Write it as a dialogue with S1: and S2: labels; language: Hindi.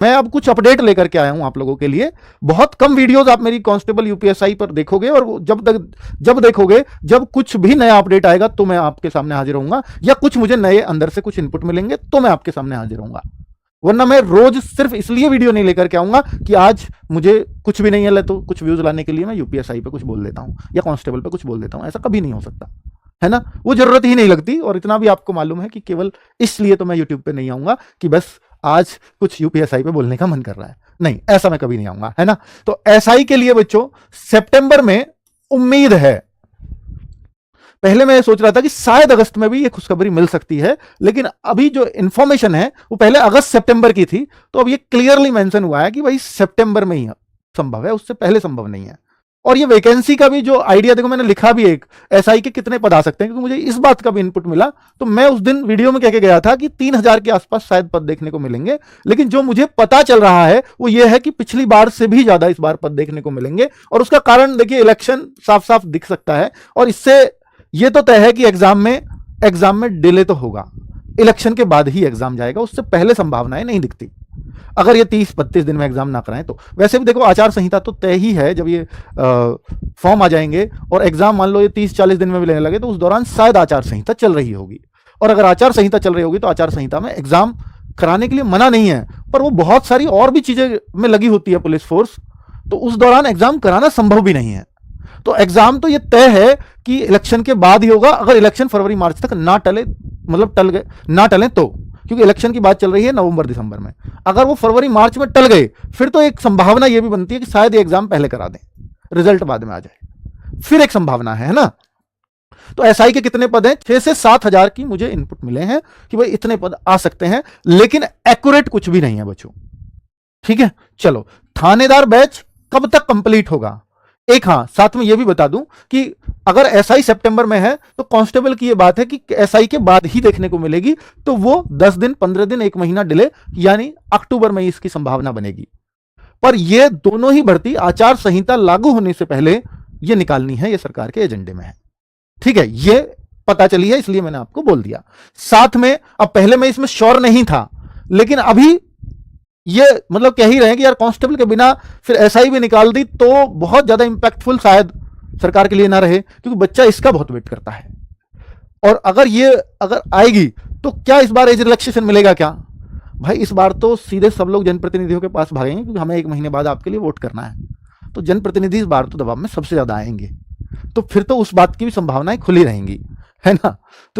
S1: मैं अब कुछ अपडेट लेकर के आया हूं आप लोगों के लिए। बहुत कम वीडियोस आप मेरी कांस्टेबल यूपीएसआई पर देखोगे, और जब देखोगे, जब कुछ भी नया अपडेट आएगा तो मैं आपके सामने हाजिर होऊंगा, या कुछ मुझे नए अंदर से कुछ इनपुट मिलेंगे तो मैं आपके सामने हाजिर होऊंगा। वरना मैं रोज सिर्फ इसलिए वीडियो नहीं लेकर के आऊंगा कि आज मुझे कुछ भी नहीं है तो कुछ व्यूज लाने के लिए मैं यूपीएसआई पे कुछ बोल देता हूं या कांस्टेबल पे कुछ बोल देता हूं। ऐसा कभी नहीं हो सकता, है ना। वो जरूरत ही नहीं लगती। और इतना भी आपको मालूम है कि केवल इसलिए तो मैं यूट्यूब पे नहीं आऊंगा कि बस आज कुछ यूपीएसआई पे बोलने का मन कर रहा है, नहीं, ऐसा मैं कभी नहीं आऊंगा, है ना। तो एसआई के लिए बच्चों सितंबर में उम्मीद है। पहले मैं सोच रहा था कि शायद अगस्त में भी ये खुशखबरी मिल सकती है, लेकिन अभी जो इंफॉर्मेशन है वो पहले अगस्त सितंबर की थी, तो अब ये क्लियरली मेंशन हुआ है कि भाई सितंबर में ही संभव है, उससे पहले संभव नहीं है। और ये वैकेंसी का भी जो आइडिया, देखो मैंने लिखा भी एक, एसआई के कितने पद आ सकते हैं, क्योंकि मुझे इस बात का भी इनपुट मिला। तो मैं उस दिन वीडियो में कह के गया था कि 3000 के आसपास शायद पद देखने को मिलेंगे, लेकिन जो मुझे पता चल रहा है वो ये है कि पिछली बार से भी ज्यादा इस बार पद देखने को मिलेंगे। और उसका कारण देखिए, इलेक्शन साफ साफ दिख सकता है, और इससे ये तो तय है कि एग्जाम में डिले तो होगा, इलेक्शन के बाद ही एग्जाम जाएगा, उससे पहले संभावनाएं नहीं दिखती। अगर ये 30-32 दिन में एग्जाम ना कराएं तो। वैसे भी देखो आचार संहिता तो तय ही है, जब ये फॉर्म आ जाएंगे और एग्जाम मान लो ये 30-40 दिन में भी लेने लगे तो उस दौरान शायद आचार संहिता चल रही होगी। और अगर आचार संहिता चल रही होगी तो आचार संहिता में एग्जाम कराने के लिए मना नहीं है, पर वो बहुत सारी और भी चीजें में लगी होती है पुलिस फोर्स, तो उस दौरान एग्जाम कराना संभव भी नहीं है। तो एग्जाम तो ये तय है कि इलेक्शन के बाद ही होगा, अगर इलेक्शन फरवरी मार्च तक ना टले, मतलब टल गए ना टले तो, क्योंकि इलेक्शन की बात चल रही है नवंबर दिसंबर में। अगर वो फरवरी मार्च में टल गए फिर तो एक संभावना ये भी बनती है कि शायद ये एग्जाम पहले करा दें, रिजल्ट बाद में आ जाए, फिर एक संभावना है ना। तो एसआई के कितने पद हैं? 6 से 7 हजार की मुझे इनपुट मिले हैं कि भाई इतने पद आ सकते हैं, लेकिन एक्यूरेट कुछ भी नहीं है बच्चों, ठीक है। चलो, थानेदार बैच कब तक कंप्लीट होगा? एक हाँ, साथ में यह भी बता दूं कि अगर एसआई सितंबर में है तो कांस्टेबल की यह बात है कि एसआई के बाद ही देखने को मिलेगी, तो वो 10 दिन, 15 दिन, 1 महीना डिले, यानी अक्टूबर में इसकी संभावना बनेगी। पर ये दोनों ही भर्ती आचार संहिता लागू होने से पहले ये निकालनी है, ये सरकार के एजेंडे में है, ठीक है। ये पता चली है, इसलिए मैंने आपको बोल दिया। साथ में अब पहले मैं इसमें श्योर नहीं था, लेकिन अभी ये मतलब कह ही रहे हैं कि यार कांस्टेबल के बिना फिर एसआई भी निकाल दी तो बहुत ज्यादा इंपैक्टफुल शायद सरकार के लिए ना रहे, क्योंकि बच्चा इसका बहुत वेट करता है। और अगर आएगी तो क्या इस बार एज रिलैक्सेशन मिलेगा क्या? भाई इस बार तो सीधे सब लोग जनप्रतिनिधियों के पास भागेंगे, क्योंकि हमें 1 महीने बाद आपके लिए वोट करना है, तो जनप्रतिनिधि इस बार तो दबाव में सबसे ज्यादा आएंगे, तो फिर तो उस बात की भी संभावनाएं खुली रहेंगी, है ना। तो